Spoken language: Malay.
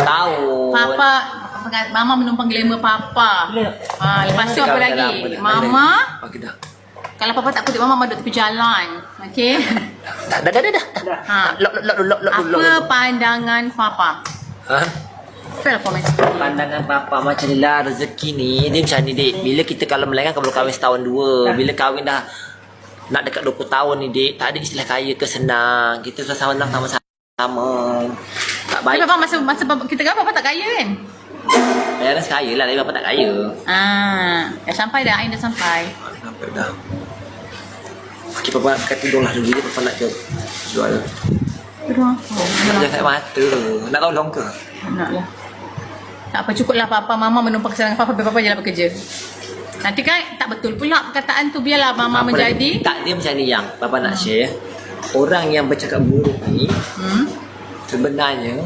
tahun. Papa, Mama menumpang glamour Papa. Lepas tu apa lagi? Mama, Bagi dah. kalau Papa tak kutip Mama duduk tepi jalan. Okey. Dah. Lock. Apa pandangan Papa? Ha? Fail komen. Pandangan Papa macam ni lah, rezeki ni dia macam ni dik. Bila kita kalau melainkan kalau kahwin setahun dua, bila kahwin dah nak dekat 20 tahun ni dik, tak ada istilah kaya ke senang. Kita sama-sama sama-sama. Tak Tapi baik. Papa masa kita kan Papa tak kaya kan? Parents kaya lah, tapi Papa tak kaya. Dah sampai dah, Ain dah sampai. Sampai dah. Okay, Papa kat tudung lah dulu je. Papa nak jual. Aduh. Jangan kat mata. Nak tolong ke? Nak lah. Tak apa, cukup lah Papa. Mama menumpang kesenangan Papa, biar Papa jalan bekerja. Nanti kan tak betul pula perkataan tu. Biarlah Mama Apa menjadi. tak, dia macam ni yang Papa nak share. Orang yang bercakap buruk ni sebenarnya